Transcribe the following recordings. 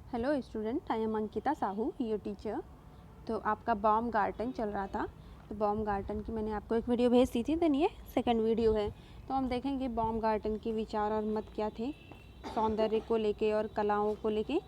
Hello student, I am Ankita Sahu, your teacher. तो आपका बाउमगार्टन चल रहा था, तो बाउमगार्टन की मैंने आपको एक वीडियो भेज दी थी, देन ये सेकंड वीडियो है। तो हम देखेंगे बाउमगार्टन के विचार और मत क्या थे सौंदर्य को लेके और कलाओं को लेके।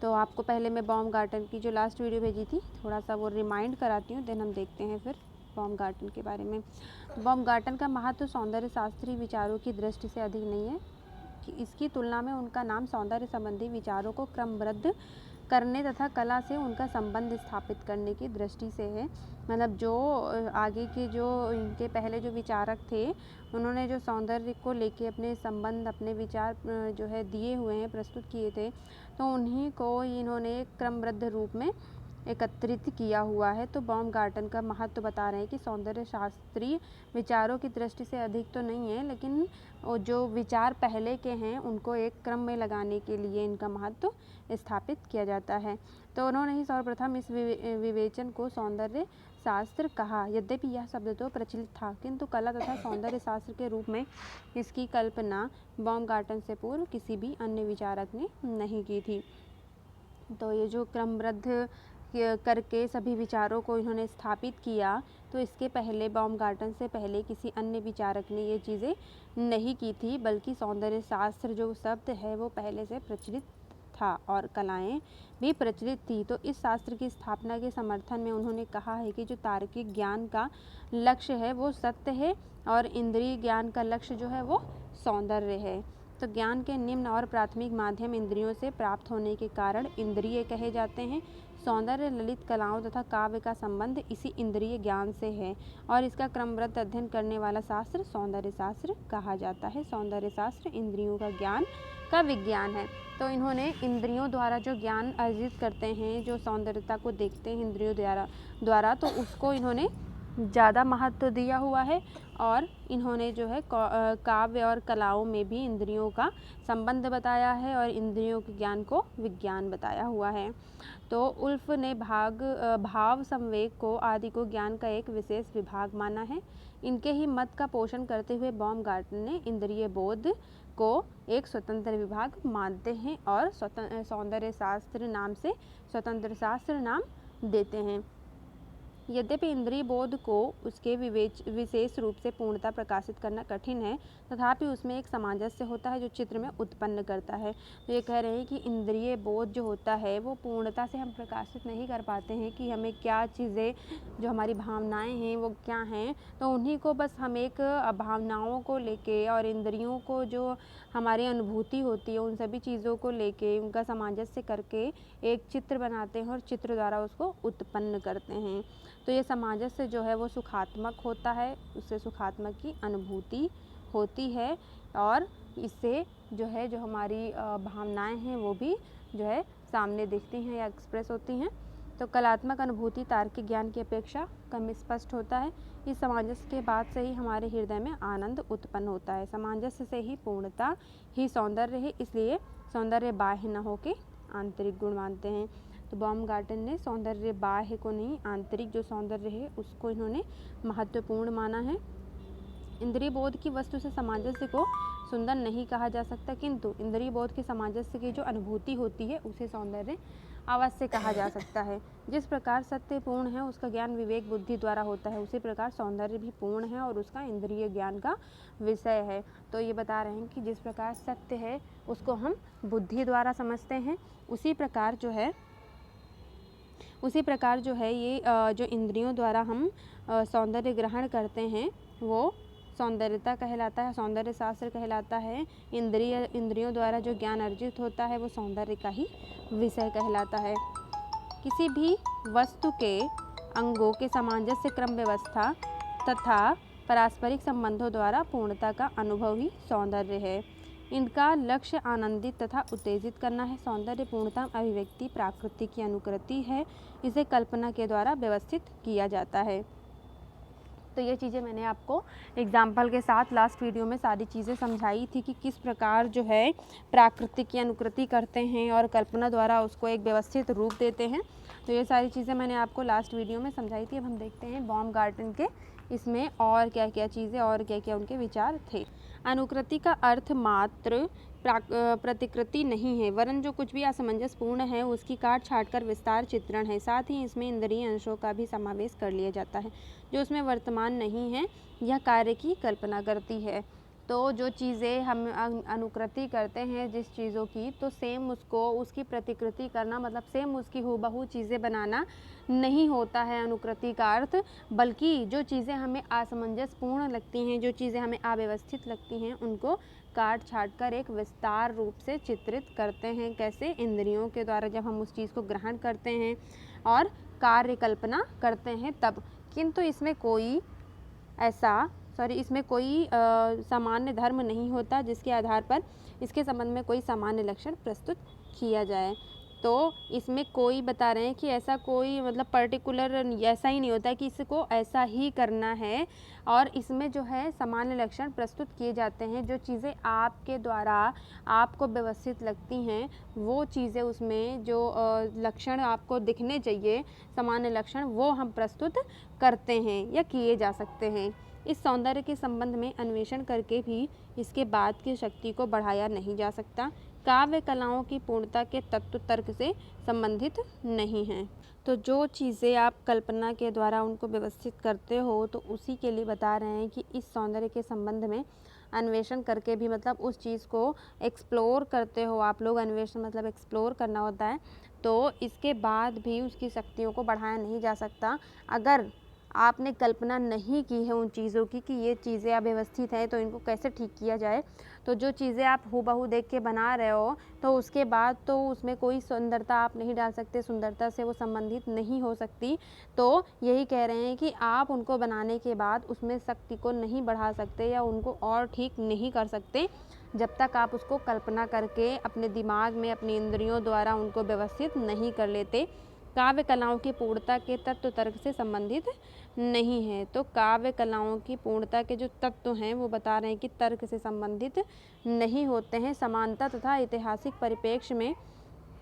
तो आपको पहले मैं बाउमगार्टन की जो लास्ट वीडियो भेजी थी थोड़ा सा वो रिमाइंड कराती हूँ, देन हम देखते हैं फिर बाउमगार्टन के बारे में। बाउमगार्टन का महत्व सौंदर्य शास्त्रीय विचारों की दृष्टि से अधिक नहीं है कि इसकी तुलना में उनका नाम सौंदर्य संबंधी विचारों को क्रमबद्ध करने तथा कला से उनका संबंध स्थापित करने की दृष्टि से है। मतलब जो आगे के जो इनके पहले जो विचारक थे उन्होंने जो सौंदर्य को लेके अपने संबंध अपने विचार जो है दिए हुए हैं, प्रस्तुत किए थे, तो उन्हीं को इन्होंने क्रमबद्ध रूप में एकत्रित किया हुआ है। तो बाउमगार्टन का महत्व बता रहे हैं कि सौंदर्य शास्त्रीय विचारों की दृष्टि से अधिक तो नहीं है, लेकिन जो विचार पहले के हैं उनको एक क्रम में लगाने के लिए इनका महत्व स्थापित किया जाता है। तो उन्होंने ही सर्वप्रथम इस विवेचन को सौंदर्य शास्त्र कहा। यद्यपि यह शब्द तो प्रचलित था, किंतु कला तथा सौंदर्य शास्त्र के रूप में इसकी कल्पना बाउमगार्टन से पूर्व किसी भी अन्य विचारक ने नहीं की थी। तो ये जो क्रमबद्ध करके सभी विचारों को इन्होंने स्थापित किया, तो इसके पहले बाउमगार्टन से पहले किसी अन्य विचारक ने ये चीज़ें नहीं की थी, बल्कि सौंदर्य शास्त्र जो शब्द है वो पहले से प्रचलित था और कलाएं भी प्रचलित थी। तो इस शास्त्र की स्थापना के समर्थन में उन्होंने कहा है कि जो तार्किक ज्ञान का लक्ष्य है वो सत्य है और इंद्रिय ज्ञान का लक्ष्य जो है वो सौंदर्य है। तो ज्ञान के निम्न और प्राथमिक माध्यम इंद्रियों से प्राप्त होने के कारण इंद्रिय कहे जाते हैं। सौंदर्य ललित कलाओं तथा काव्य का संबंध इसी इंद्रिय ज्ञान से है और इसका क्रमबद्ध अध्ययन करने वाला शास्त्र सौंदर्य शास्त्र कहा जाता है। सौंदर्य शास्त्र इंद्रियों का ज्ञान का विज्ञान है। तो इन्होंने इंद्रियों द्वारा जो ज्ञान अर्जित करते हैं, जो सौंदर्यता को देखते हैं इंद्रियों द्वारा, तो उसको इन्होंने ज़्यादा महत्व दिया हुआ है और इन्होंने जो है काव्य और कलाओं में भी इंद्रियों का संबंध बताया है और इंद्रियों के ज्ञान को विज्ञान बताया हुआ है। तो उल्फ ने भाव संवेग को आदि को ज्ञान का एक विशेष विभाग माना है। इनके ही मत का पोषण करते हुए बाउमगार्टन ने इंद्रिय बोध को एक स्वतंत्र विभाग मानते हैं और सौंदर्य शास्त्र नाम से स्वतंत्र शास्त्र नाम देते हैं। यद्यपि इंद्रिय बोध को उसके विशेष रूप से पूर्णता प्रकाशित करना कठिन है, तथापि उसमें एक सामंजस्य होता है जो चित्र में उत्पन्न करता है। तो ये कह रहे हैं कि इंद्रिय बोध जो होता है वो पूर्णता से हम प्रकाशित नहीं कर पाते हैं कि हमें क्या चीज़ें, जो हमारी भावनाएं हैं वो क्या हैं, तो उन्हीं को बस हम एक भावनाओं को लेके और इंद्रियों को जो हमारी अनुभूति होती है उन सभी चीज़ों को लेके उनका सामंजस्य करके एक चित्र बनाते हैं और चित्र द्वारा उसको उत्पन्न करते हैं। तो ये सामंजस्य जो है वो सुखात्मक होता है, उससे सुखात्मक की अनुभूति होती है और इससे जो है जो हमारी भावनाएं हैं वो भी जो है सामने दिखती हैं या एक्सप्रेस होती हैं। तो कलात्मक अनुभूति तार्किक ज्ञान की अपेक्षा कम स्पष्ट होता है। इस सामंजस्य के बाद से ही हमारे हृदय में आनंद उत्पन्न होता है। सामंजस्य से ही पूर्णता ही सौंदर्य है, इसलिए सौंदर्य बाह्य न होके आंतरिक गुण मानते हैं। तो बाउमगार्टन ने सौंदर्य बाह्य को नहीं, आंतरिक जो सौंदर्य है उसको इन्होंने महत्वपूर्ण माना है। इंद्रिय बोध की वस्तु से सामंजस्य को सुंदर नहीं कहा जा सकता, किंतु इंद्रिय बोध के सामंजस्य की जो अनुभूति होती है उसे सौंदर्य अवश्य कहा जा सकता है। जिस प्रकार सत्य पूर्ण है उसका ज्ञान विवेक बुद्धि द्वारा होता है, उसी प्रकार सौंदर्य भी पूर्ण है और उसका इंद्रिय ज्ञान का विषय है। तो ये बता रहे हैं कि जिस प्रकार सत्य है उसको हम बुद्धि द्वारा समझते हैं, उसी प्रकार जो है ये जो इंद्रियों द्वारा हम सौंदर्य ग्रहण करते हैं वो सौंदर्यता कहलाता है, सौंदर्य शास्त्र कहलाता है। इंद्रियों द्वारा जो ज्ञान अर्जित होता है वो सौंदर्य का ही विषय कहलाता है। किसी भी वस्तु के अंगों के सामंजस्य क्रम व्यवस्था तथा पारस्परिक संबंधों द्वारा पूर्णता का अनुभव ही सौंदर्य है। इनका लक्ष्य आनंदित तथा उत्तेजित करना है। सौंदर्य पूर्णता अभिव्यक्ति प्राकृति की अनुकृति है, इसे कल्पना के द्वारा व्यवस्थित किया जाता है। तो ये चीज़ें मैंने आपको एग्जाम्पल के साथ लास्ट वीडियो में सारी चीज़ें समझाई थी कि किस प्रकार जो है प्राकृतिक की अनुकृति करते हैं और कल्पना द्वारा उसको एक व्यवस्थित रूप देते हैं। तो ये सारी चीज़ें मैंने आपको लास्ट वीडियो में समझाई थी। अब हम देखते हैं बाउमगार्टन के इसमें और क्या क्या चीज़ें और क्या क्या उनके विचार थे। अनुकृति का अर्थ मात्र प्रतिकृति नहीं है, वरन जो कुछ भी असमंजसपूर्ण है उसकी काट छाट कर विस्तार चित्रण है। साथ ही इसमें इंद्रिय अंशों का भी समावेश कर लिया जाता है जो उसमें वर्तमान नहीं है, यह कार्य की कल्पना करती है। तो जो चीज़ें हम अनुकृति करते हैं जिस चीज़ों की, तो सेम उसको उसकी प्रतिकृति करना मतलब सेम उसकी हूबहू चीज़ें बनाना नहीं होता है अनुकृति का अर्थ, बल्कि जो चीज़ें हमें असमंजसपूर्ण लगती हैं, जो चीज़ें हमें अव्यवस्थित लगती हैं, उनको काट छाट कर एक विस्तार रूप से चित्रित करते हैं। कैसे? इंद्रियों के द्वारा जब हम उस चीज़ को ग्रहण करते हैं और कार्य कल्पना करते हैं तब। किंतु इसमें कोई सामान्य धर्म नहीं होता जिसके आधार पर इसके संबंध में कोई सामान्य लक्षण प्रस्तुत किया जाए। तो इसमें कोई बता रहे हैं कि ऐसा कोई मतलब पर्टिकुलर ऐसा ही नहीं होता कि इसको ऐसा ही करना है, और इसमें जो है सामान्य लक्षण प्रस्तुत किए जाते हैं। जो चीज़ें आपके द्वारा आपको व्यवस्थित लगती हैं, वो चीज़ें उसमें जो लक्षण आपको दिखने चाहिए सामान्य लक्षण, वो हम प्रस्तुत करते हैं या किए जा सकते हैं। इस सौंदर्य के संबंध में अन्वेषण करके भी इसके बाद की शक्ति को बढ़ाया नहीं जा सकता। काव्य कलाओं की पूर्णता के तत्व तर्क से संबंधित नहीं हैं। तो जो चीज़ें आप कल्पना के द्वारा उनको व्यवस्थित करते हो, तो उसी के लिए बता रहे हैं कि इस सौंदर्य के संबंध में अन्वेषण करके भी मतलब उस चीज़ को एक्सप्लोर करते हो आप लोग। अन्वेषण मतलब एक्सप्लोर करना होता है। तो इसके बाद भी उसकी शक्तियों को बढ़ाया नहीं जा सकता। अगर आपने कल्पना नहीं की है उन चीज़ों की कि ये चीज़ें अव्यवस्थित हैं तो इनको कैसे ठीक किया जाए, तो जो चीज़ें आप हूबहू देख के बना रहे हो, तो उसके बाद तो उसमें कोई सुंदरता आप नहीं डाल सकते, सुंदरता से वो संबंधित नहीं हो सकती। तो यही कह रहे हैं कि आप उनको बनाने के बाद उसमें शक्ति को नहीं बढ़ा सकते या उनको और ठीक नहीं कर सकते जब तक आप उसको कल्पना करके अपने दिमाग में अपनी इंद्रियों द्वारा उनको व्यवस्थित नहीं कर लेते। काव्य कलाओं की पूर्णता के तत्व तर्क से संबंधित नहीं है। तो काव्य कलाओं की पूर्णता के जो तत्व हैं वो बता रहे हैं कि तर्क से संबंधित नहीं होते हैं। समानता तथा ऐतिहासिक परिप्रेक्ष्य में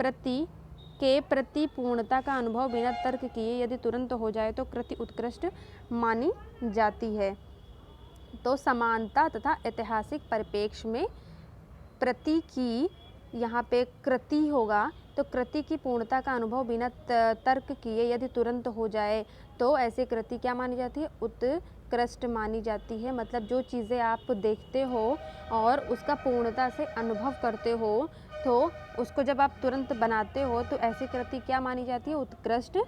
प्रति पूर्णता का अनुभव बिना तर्क किए यदि तुरंत हो जाए तो कृति उत्कृष्ट मानी जाती है। तो समानता तथा ऐतिहासिक परिप्रेक्ष्य में प्रति की यहाँ पे कृति होगा, तो कृति की पूर्णता का अनुभव बिना तर्क किए यदि तुरंत हो जाए तो ऐसी कृति क्या मानी जाती है? उत्कृष्ट मानी जाती है। मतलब जो चीज़ें आप देखते हो और उसका पूर्णता से अनुभव करते हो, तो उसको जब आप तुरंत बनाते हो तो ऐसी कृति क्या मानी जाती है? उत्कृष्ट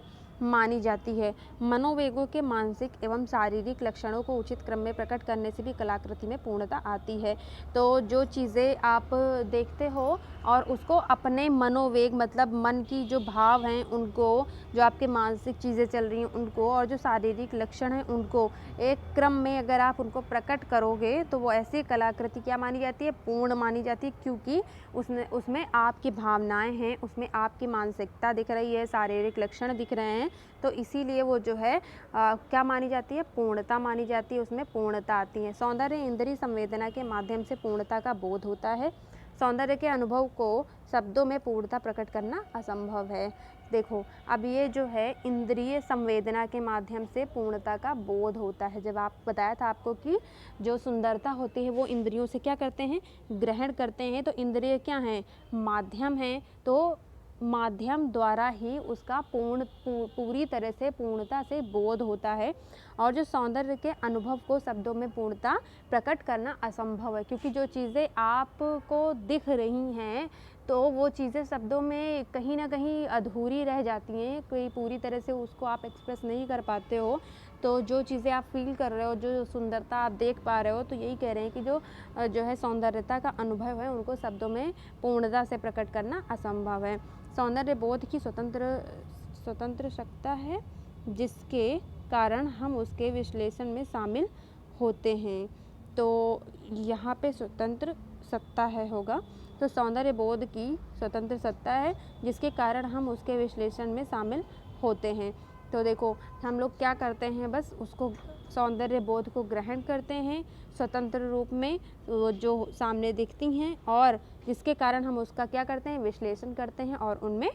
मानी जाती है। मनोवेगों के मानसिक एवं शारीरिक लक्षणों को उचित क्रम में प्रकट करने से भी कलाकृति में पूर्णता आती है। तो जो चीज़ें आप देखते हो और उसको अपने मनोवेग मतलब मन की जो भाव हैं उनको, जो आपके मानसिक चीज़ें चल रही हैं उनको, और जो शारीरिक लक्षण हैं उनको एक क्रम में अगर आप उनको प्रकट करोगे तो वो ऐसी कलाकृति क्या मानी जाती है? पूर्ण मानी जाती है, क्योंकि उसमें आपकी भावनाएं हैं, उसमें आपकी मानसिकता दिख रही है, शारीरिक लक्षण दिख रहे हैं। तो इसीलिए वो जो है क्या मानी जाती है? पूर्णता मानी जाती है, उसमें पूर्णता आती है। सौंदर्य इंद्रिय संवेदना के माध्यम से पूर्णता का बोध होता है। सौंदर्य के अनुभव को शब्दों में पूर्णता प्रकट करना असंभव है। देखो, अब ये जो है इंद्रिय संवेदना के माध्यम से पूर्णता का बोध होता है। जब आप बताया था आपको कि जो सुंदरता होती है वो इंद्रियों से क्या करते हैं? ग्रहण करते हैं। तो इंद्रिय क्या हैं? माध्यम हैं। तो माध्यम द्वारा ही उसका पूरी तरह से पूर्णता से बोध होता है। और जो सौंदर्य के अनुभव को शब्दों में पूर्णता प्रकट करना असंभव है, क्योंकि जो चीज़ें आपको दिख रही हैं तो वो चीज़ें शब्दों में कहीं ना कहीं अधूरी रह जाती हैं, कोई पूरी तरह से उसको आप एक्सप्रेस नहीं कर पाते हो। तो जो चीज़ें आप फील कर रहे हो, जो सुंदरता आप देख पा रहे हो, तो यही कह रहे हैं कि जो है सौंदर्यता का अनुभव है उनको शब्दों में पूर्णता से प्रकट करना असंभव है। सौंदर्य बोध की स्वतंत्र सत्ता है जिसके कारण हम उसके विश्लेषण में शामिल होते हैं। तो यहाँ पे स्वतंत्र सत्ता है होगा। तो सौंदर्य बोध की स्वतंत्र सत्ता है जिसके कारण हम उसके विश्लेषण में शामिल होते हैं। तो देखो, हम लोग क्या करते हैं? बस उसको सौंदर्य बोध को ग्रहण करते हैं स्वतंत्र रूप में, जो सामने दिखती हैं, और जिसके कारण हम उसका क्या करते हैं, विश्लेषण करते हैं और उनमें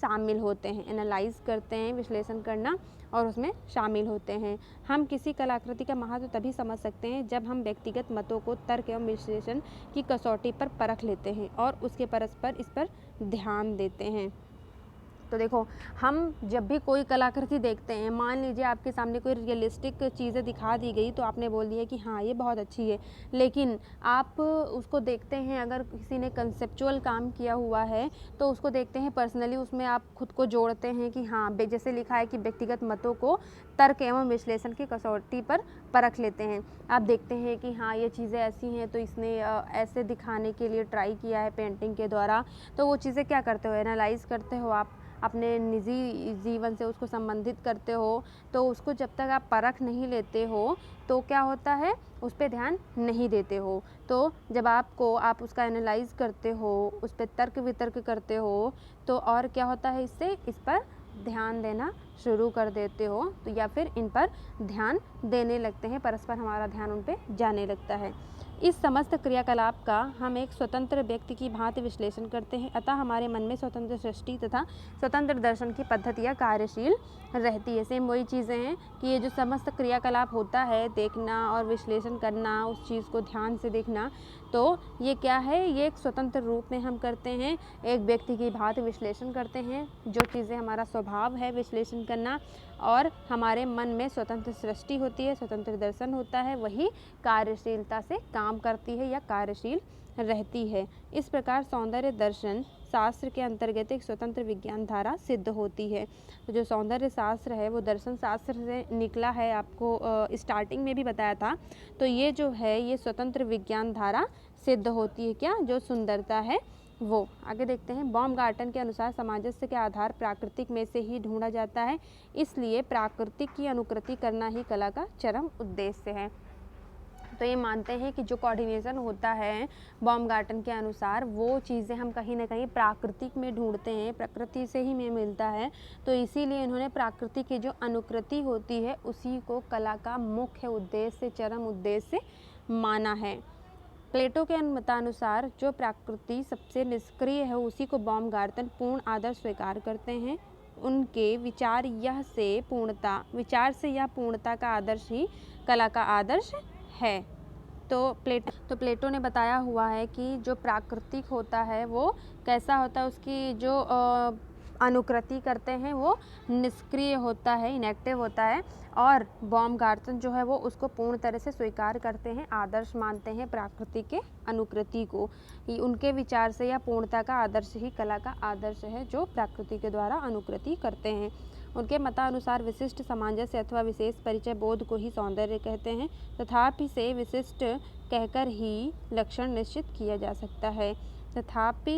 शामिल होते हैं। एनालाइज करते हैं, विश्लेषण करना और उसमें शामिल होते हैं। हम किसी कलाकृति का महत्व तभी समझ सकते हैं जब हम व्यक्तिगत मतों को तर्क एवं विश्लेषण की कसौटी पर परख लेते हैं और उसके परस्पर इस पर ध्यान देते हैं। तो देखो, हम जब भी कोई कलाकृति देखते हैं, मान लीजिए आपके सामने कोई रियलिस्टिक चीज़ें दिखा दी गई तो आपने बोल दिया कि हाँ ये बहुत अच्छी है, लेकिन आप उसको देखते हैं, अगर किसी ने कंसेप्चुअल काम किया हुआ है तो उसको देखते हैं पर्सनली, उसमें आप खुद को जोड़ते हैं कि हाँ जैसे लिखा है कि व्यक्तिगत मतों को तर्क एवं विश्लेषण की कसौटी पर परख लेते हैं। आप देखते हैं कि हाँ ये चीज़ें ऐसी हैं तो इसने ऐसे दिखाने के लिए ट्राई किया है पेंटिंग के द्वारा, तो वो चीज़ें क्या करते हो, एनालाइज करते हो, आप अपने निजी जीवन से उसको संबंधित करते हो। तो उसको जब तक आप परख नहीं लेते हो तो क्या होता है, उस पर ध्यान नहीं देते हो। तो जब आप उसका एनालाइज करते हो, उस पर तर्क वितर्क करते हो, तो और क्या होता है, इससे इस पर ध्यान देना शुरू कर देते हो, तो या फिर इन पर ध्यान देने लगते हैं, परस्पर हमारा ध्यान उन पर जाने लगता है। इस समस्त क्रियाकलाप का हम एक स्वतंत्र व्यक्ति की भांति विश्लेषण करते हैं, अतः हमारे मन में स्वतंत्र सृष्टि तथा स्वतंत्र दर्शन की पद्धतियाँ कार्यशील रहती है। सेम वही चीज़ें हैं कि ये जो समस्त क्रियाकलाप होता है, देखना और विश्लेषण करना, उस चीज़ को ध्यान से देखना, तो ये क्या है, ये एक स्वतंत्र रूप में हम करते हैं, एक व्यक्ति की भांति विश्लेषण करते हैं। जो चीज़ें हमारा स्वभाव है विश्लेषण करना, और हमारे मन में स्वतंत्र सृष्टि होती है, स्वतंत्र दर्शन होता है, वही कार्यशीलता से काम करती है या कार्यशील रहती है। इस प्रकार सौंदर्य दर्शन शास्त्र के अंतर्गत एक स्वतंत्र विज्ञान धारा सिद्ध होती है। तो जो सौंदर्य शास्त्र है वो दर्शन शास्त्र से निकला है, आपको स्टार्टिंग में भी बताया था। तो ये जो है ये स्वतंत्र विज्ञान धारा सिद्ध होती है, क्या, जो सुंदरता है वो। आगे देखते हैं, बॉमगार्टन के अनुसार सामंजस्य के आधार प्राकृतिक में से ही ढूंढा जाता है, इसलिए प्राकृतिक की अनुकृति करना ही कला का चरम उद्देश्य है। तो ये मानते हैं कि जो कोऑर्डिनेशन होता है बॉमगार्टन के अनुसार, वो चीज़ें हम कहीं ना कहीं प्राकृतिक में ढूंढते हैं, प्रकृति से ही में मिलता है। तो इसीलिए इन्होंने प्रकृति की जो अनुकृति होती है उसी को कला का मुख्य उद्देश्य, चरम उद्देश्य माना है। प्लेटो के मतानुसार जो प्रकृति सबसे निष्क्रिय है उसी को बॉमगार्टन पूर्ण आदर्श स्वीकार करते हैं। उनके विचार से यह पूर्णता का आदर्श ही कला का आदर्श है। तो प्लेटो ने बताया हुआ है कि जो प्राकृतिक होता है वो कैसा होता है, उसकी जो अनुकृति करते हैं वो निष्क्रिय होता है, इनएक्टिव होता है, और बॉमगार्टन जो है वो उसको पूर्ण तरह से स्वीकार करते हैं, आदर्श मानते हैं प्रकृति के अनुकृति को। उनके विचार से या पूर्णता का आदर्श ही कला का आदर्श है, जो प्रकृति के द्वारा अनुकृति करते हैं। उनके मतानुसार विशिष्ट सामंजस्य अथवा विशेष परिचय बोध को ही सौंदर्य कहते हैं, तथापि से विशिष्ट कहकर ही लक्षण निश्चित किया जा सकता है। तथापि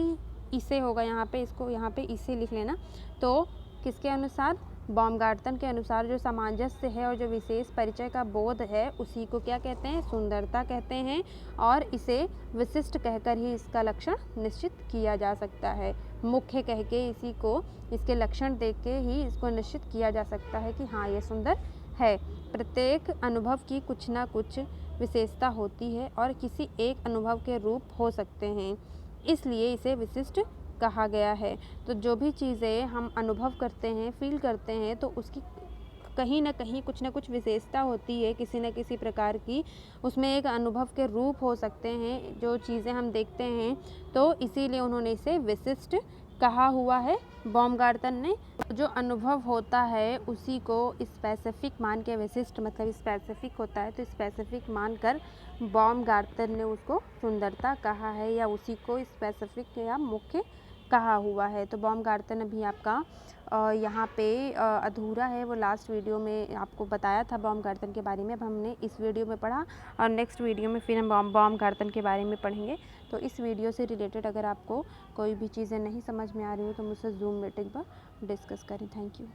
इसे होगा यहाँ पे, इसको यहाँ पे इसे लिख लेना। तो किसके अनुसार, बॉमगार्टन के अनुसार जो सामंजस्य है और जो विशेष परिचय का बोध है उसी को क्या कहते हैं, सुंदरता कहते हैं, और इसे विशिष्ट कहकर ही इसका लक्षण निश्चित किया जा सकता है। मुख्य कह के इसी को, इसके लक्षण देख के ही इसको निश्चित किया जा सकता है कि हाँ ये सुंदर है। प्रत्येक अनुभव की कुछ ना कुछ विशेषता होती है और किसी एक अनुभव के रूप हो सकते हैं, इसलिए इसे विशिष्ट कहा गया है। तो जो भी चीज़ें हम अनुभव करते हैं, फील करते हैं, तो उसकी कहीं ना कहीं कुछ ना कुछ विशेषता होती है किसी न किसी प्रकार की, उसमें एक अनुभव के रूप हो सकते हैं जो चीज़ें हम देखते हैं, तो इसीलिए उन्होंने इसे विशिष्ट कहा हुआ है बॉमगार्टन ने। जो अनुभव होता है उसी को स्पेसिफिक मान के, विशिष्ट मतलब स्पेसिफिक होता है तो स्पेसिफिक मानकर बॉमगार्टन ने उसको सुंदरता कहा है, या उसी को स्पेसिफिक या मुख्य कहा हुआ है। तो बॉमगार्टन अभी आपका यहाँ पे अधूरा है, वो लास्ट वीडियो में आपको बताया था बॉमगार्टन के बारे में। अब हमने इस वीडियो में पढ़ा और नेक्स्ट वीडियो में फिर हम बॉमगार्टन के बारे में पढ़ेंगे। तो इस वीडियो से रिलेटेड अगर आपको कोई भी चीज़ें नहीं समझ में आ रही हो तो मुझसे जूम मीटिंग पर डिस्कस करें। Thank you.